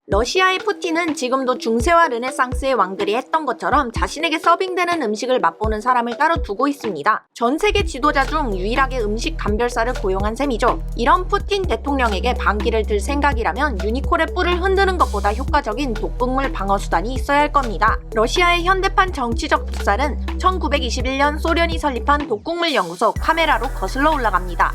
러시아의 푸틴은 지금도 중세와 르네상스의 왕들이 했던 것처럼 자신에게 서빙되는 음식을 맛보는 사람을 따로 두고 있습니다. 전 세계 지도자 중 유일하게 음식 감별사를 고용한 셈이죠. 이런 푸틴 대통령에게 반기를 들 생각이라면 유니콜의 뿔을 흔드는 것보다 효과적인 독극물 방어수단이 있어야 할 겁니다. 러시아의 현대판 정치적 독살은 1921년 소련이 설립한 독극물 연구소 카메라로 거슬러 올라갑니다.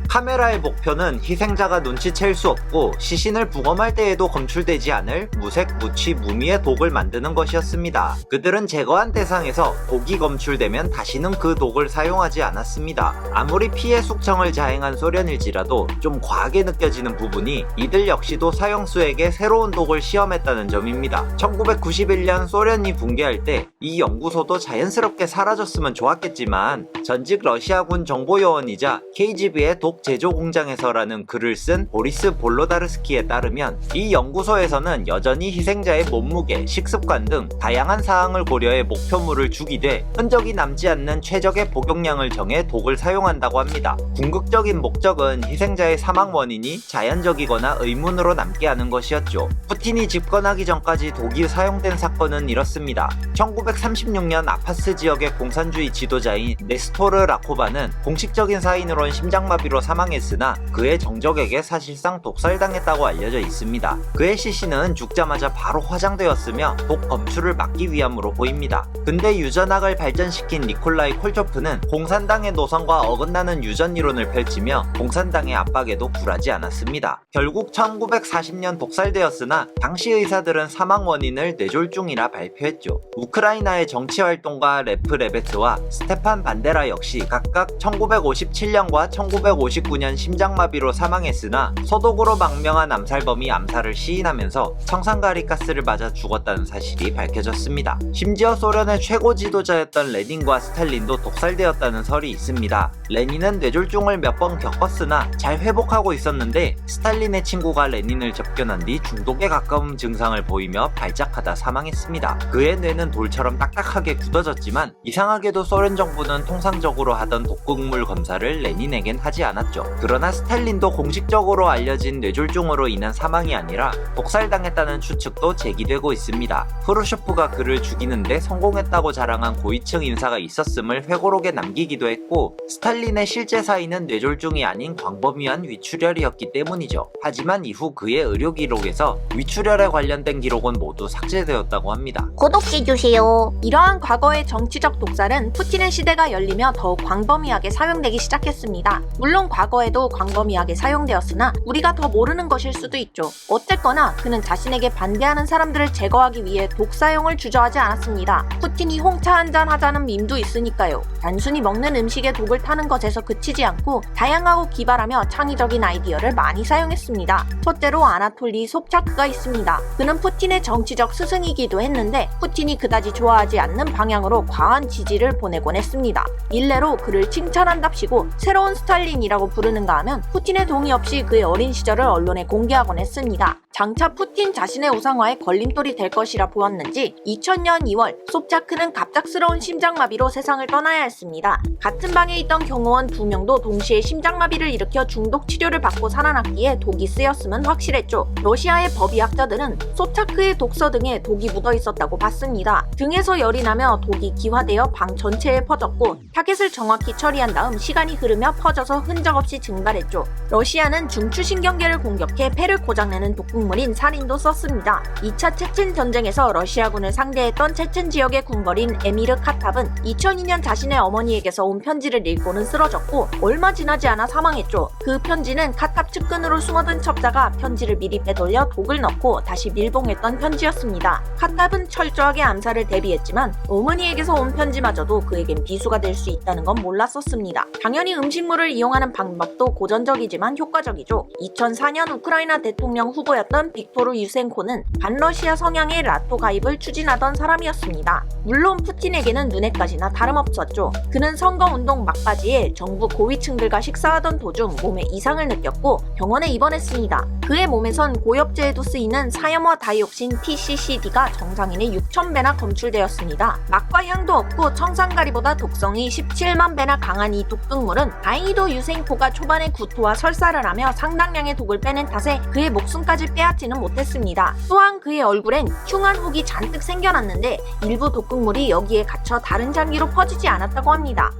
카메라의 목표는 희생자가 눈치챌 수 없고 시신을 부검할 때에도 검출되지 않을 무색, 무취, 무미의 독을 만드는 것이었습니다. 그들은 제거한 대상에서 독이 검출되면 다시는 그 독을 사용하지 않았습니다. 아무리 피해 숙청을 자행한 소련일지라도 좀 과하게 느껴지는 부분이 이들 역시도 사형수에게 새로운 독을 시험했다는 점입니다. 1991년 소련이 붕괴할 때 이 연구소도 자연스럽게 사라졌으면 좋았겠지만 전직 러시아군 정보요원이자 KGB의 독 제조 공장에서라는 글을 쓴 보리스 볼로다르스키에 따르면 이 연구소에서는 여전히 희생자의 몸무게, 식습관 등 다양한 사항을 고려해 목표물을 죽이되 흔적이 남지 않는 최적의 복용량을 정해 독을 사용한다고 합니다. 궁극적인 목적은 희생자의 사망 원인이 자연적이거나 의문으로 남게 하는 것이었죠. 푸틴이 집권하기 전까지 독이 사용된 사건은 이렇습니다. 1936년 아파스 지역의 공산주의 지도자인 네스토르 라코바는 공식적인 사인으론 심장마비로 사망했으나 그의 정적에게 사실상 독살당했다고 알려져 있습니다. 그의 시신은 죽자마자 바로 화장되었으며 독 검출을 막기 위함으로 보입니다. 근대 유전학을 발전시킨 니콜라이 콜초프는 공산당의 노선과 어긋나는 유전 이론을 펼치며 공산당의 압박에도 굴하지 않았습니다. 결국 1940년 독살되었으나 당시 의사들은 사망 원인을 뇌졸중이라 발표했죠. 우크라이나의 정치활동가 레프 레베트와 스테판 반데라 역시 각각 1957년과 1959년 심장마비로 사망했으나 소독으로 망명한 암살범이 암살을 시인하면서 청산가리가스를 맞아 죽었다는 사실이 밝혀졌습니다. 심지어 소련의 최고 지도자였던 레닌과 스탈린도 독살되었다는 설이 있습니다. 레닌은 뇌졸중을 몇 번 겪었으나 잘 회복하고 있었는데 스탈린의 친구가 레닌을 접견한 뒤 중독에 가까운 증상을 보이며 발작하다 사망했습니다. 그의 뇌는 돌처럼 딱딱하게 굳어졌지만 이상하게도 소련 정부는 통상적으로 하던 독극물 검사를 레닌에겐 하지 않았죠. 그러나 스탈린도 공식적으로 알려진 뇌졸중으로 인한 사망이 아니라 독살당했다는 추측도 제기되고 있습니다. 프루쇼프가 그를 죽이는데 성공했다고 자랑한 고위층 인사가 있었음을 회고록에 남기기도 했고 스탈린의 실제 사인은 뇌졸중이 아닌 광범위한 위출혈이었기 때문이죠. 하지만 이후 그의 의료 기록에서 위출혈에 관련된 기록은 모두 삭제되었다고 합니다. 구독해주세요. 이러한 과거의 정치적 독살은 푸틴의 시대가 열리며 더욱 광범위하게 사용되기 시작했습니다. 물론 과거에도 광범위하게 사용되었으나 우리가 더 모르는 것일 수도 있죠. 어쨌거나 그는 자신에게 반대하는 사람들을 제거하기 위해 독 사용을 주저하지 않았습니다. 푸틴이 홍차 한잔 하자는 밈도 있으니까요. 단순히 먹는 음식에 독을 타는 것에서 그치지 않고 다양하고 기발하며 창의적인 아이디어를 많이 사용했습니다. 첫째로 아나톨리 sobcha크가 있습니다. 그는 푸틴의 정치적 스승이기도 했는데 푸틴이 그다지 좋아하지 않는 방향으로 과한 지지를 보내곤 했습니다. 일례로 그를 칭찬한답시고 새로운 스탈린이라고 부르는가 하면 푸틴의 동의 없이 그의 어린 시절을 언론에 공개하곤 했습니다. 장차 푸틴 자신의 우상화에 걸림돌이 될 것이라 보았는지 2000년 2월 sobcha크는 갑작스러운 심장마비로 세상을 떠나야 했습니다. 같은 방에 있던 경호원 2명도 동시에 심장마비를 일으켜 중독 치료를 받고 살아났기에 독이 쓰였음은 확실했죠. 러시아의 법의학자들은 sobcha크의 독서 등에 독이 묻어 있었다고 봤습니다. 등에서 열이 나며 독이 기화되어 방 전체에 퍼졌고 타겟을 정확히 처리한 다음 시간이 흐르며 퍼져서 흔적 없이 증발했죠. 러시아는 중추신경계를 공격해 폐를 고장내는 독극물인 살인도 썼습니다. 2차 체첸 전쟁에서 러시아군을 상대했던 체첸 지역의 군벌인 에미르 카탑은 2002년 자신의 어머니에게서 온 편지를 읽고는 쓰러졌고 얼마 지나지 않아 사망했죠. 그 편지는 카탑 측근으로 숨어든 첩자가 편지를 미리 빼돌려 독을 넣고 다시 밀봉했던 편지였습니다. 카탑은 철저하게 암살을 대비했지만 어머니에게서 온 편지마저도 그에겐 비수가 될 수 있다는 건 몰랐었습니다. 당연히 음식물을 이용하는 방법도 고전적이지만 효과적이죠. 2004년 우크라이나 대통령 후보였던 빅토르 유센코는 반러시아 성향의 라토 가입을 추진하던 사람이었습니다. 물론 푸틴에게는 눈엣가시나 다름없었죠. 그는 선거운동 막바지에 정부 고위층들과 식사하던 도중 몸에 이상을 느꼈고 병원에 입원했습니다. 그의 몸에선 고엽제에도 쓰이는 사염화 다이옥신 TCCD가 정상인의 6,000배나 검출되었습니다. 맛과 향도 없고 청산가리보다 독성이 17만 배나 강한 이 독극물은 다행히도 유생코가 유니코가 초반에 구토와 설사를 하며 상당량의 독을 빼낸 탓에 그의 목숨까지 빼앗지는 못했습니다. 또한 그의 얼굴엔 흉한 혹이 잔뜩 생겨났는데 일부 독극물이 여기에 갇혀 다른 장기로 퍼지지 않았다고 합니다.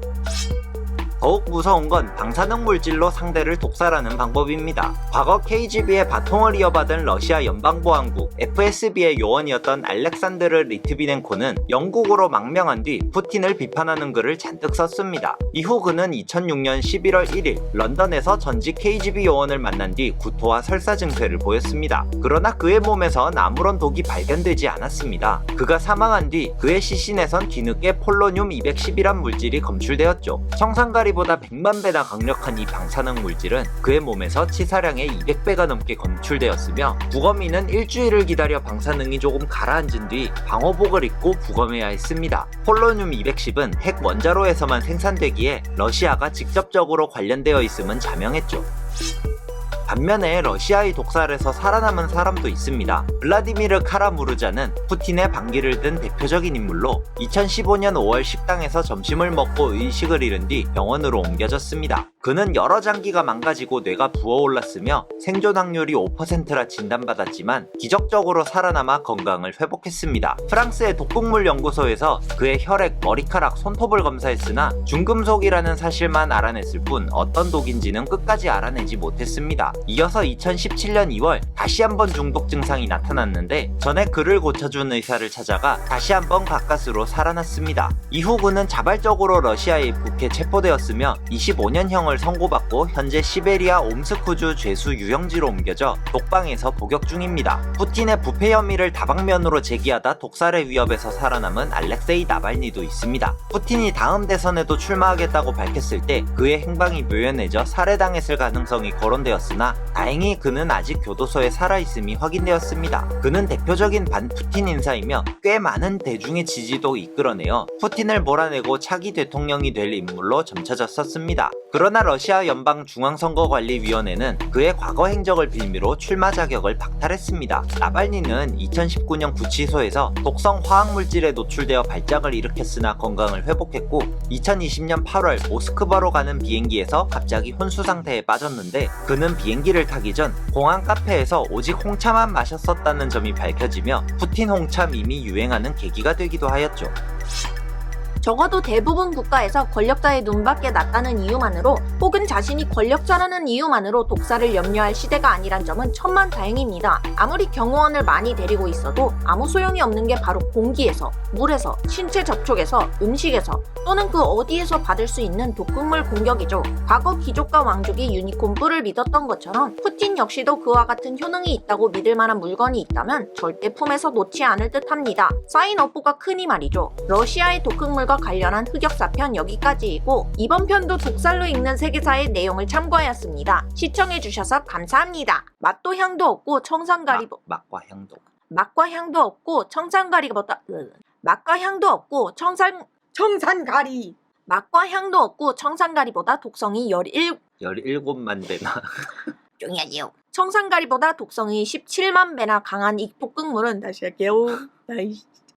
더욱 무서운 건 방사능 물질로 상대를 독살하는 방법입니다. 과거 KGB의 바통을 이어받은 러시아 연방보안국 FSB의 요원이었던 알렉산드르 리트비넨코는 영국으로 망명한 뒤 푸틴을 비판하는 글을 잔뜩 썼습니다. 이후 그는 2006년 11월 1일 런던에서 전직 KGB 요원을 만난 뒤 구토와 설사 증세를 보였습니다. 그러나 그의 몸에선 아무런 독이 발견되지 않았습니다. 그가 사망한 뒤 그의 시신에선 뒤늦게 폴로늄 210이란 물질이 검출되었죠. 청산가리보다 100만 배나 강력한 이 방사능 물질은 그의 몸에서 치사량의 200배가 넘게 검출되었으며 부검인은 일주일을 기다려 방사능이 조금 가라앉은 뒤 방호복을 입고 부검해야 했습니다. 폴로늄 210은 핵 원자로에서만 생산되기에 러시아가 직접적으로 관련되어 있음은 자명했죠. 반면에 러시아의 독살에서 살아남은 사람도 있습니다. 블라디미르 카라무르자는 푸틴의 반기를 든 대표적인 인물로 2015년 5월 식당에서 점심을 먹고 의식을 잃은 뒤 병원으로 옮겨졌습니다. 그는 여러 장기가 망가지고 뇌가 부어올랐으며 생존 확률이 5%라 진단받았지만 기적적으로 살아남아 건강을 회복했습니다. 프랑스의 독극물 연구소에서 그의 혈액, 머리카락, 손톱을 검사했으나 중금속이라는 사실만 알아냈을 뿐 어떤 독인지는 끝까지 알아내지 못했습니다. 이어서 2017년 2월 다시 한번 중독 증상이 나타났는데 전에 그를 고쳐준 의사를 찾아가 다시 한번 가까스로 살아났습니다. 이후 그는 자발적으로 러시아에 입국해 체포되었으며 25년형을 선고받고 현재 시베리아 옴스크주 죄수 유형지로 옮겨져 독방에서 복역 중입니다. 푸틴의 부패 혐의를 다방면으로 제기하다 독살의 위협에서 살아남은 알렉세이 나발니도 있습니다. 푸틴이 다음 대선에도 출마하겠다고 밝혔을 때 그의 행방이 묘연해져 살해당했을 가능성이 거론되었으나 다행히 그는 아직 교도소에 살아있음이 확인되었습니다. 그는 대표적인 반푸틴 인사이며 꽤 많은 대중의 지지도 이끌어내어 푸틴을 몰아내고 차기 대통령이 될 인물로 점쳐졌었습니다. 그러나 러시아 연방중앙선거관리위원회는 그의 과거 행적을 빌미로 출마 자격을 박탈했습니다. 나발니는 2019년 구치소에서 독성 화학물질에 노출되어 발작을 일으켰으나 건강을 회복했고 2020년 8월 모스크바로 가는 비행기에서 갑자기 혼수 상태에 빠졌는데 그는 비행기를 타기 전 공항 카페에서 오직 홍차만 마셨었다는 점이 밝혀지며 푸틴 홍차 밈이 유행하는 계기가 되기도 하였죠. 적어도 대부분 국가에서 권력자의 눈밖에 났다는 이유만으로 혹은 자신이 권력자라는 이유만으로 독살을 염려할 시대가 아니란 점은 천만다행입니다. 아무리 경호원을 많이 데리고 있어도 아무 소용이 없는 게 바로 공기에서, 물에서, 신체 접촉에서, 음식에서 또는 그 어디에서 받을 수 있는 독극물 공격이죠. 과거 귀족과 왕족이 유니콘 뿔을 믿었던 것처럼 푸틴 역시도 그와 같은 효능이 있다고 믿을 만한 물건이 있다면 절대 품에서 놓지 않을 듯합니다. 사인업보가 크니 말이죠. 러시아의 독극물과 관련한 흑역사편 여기까지이고 이번 편도 독살로 읽는 세계사의 내용을 참고하였습니다. 시청해주셔서 감사합니다. 맛도 향도 없고 청산가리보 맛과 향도 맛과 향도 없고 청산가리보다 맛과 향도 없고 청산가리 맛과 향도 없고 청산가리보다 독성이 17만 배나 조용히 하지요. 청산가리보다 독성이 17만 배나 강한 이 독극물은 다시 할게요.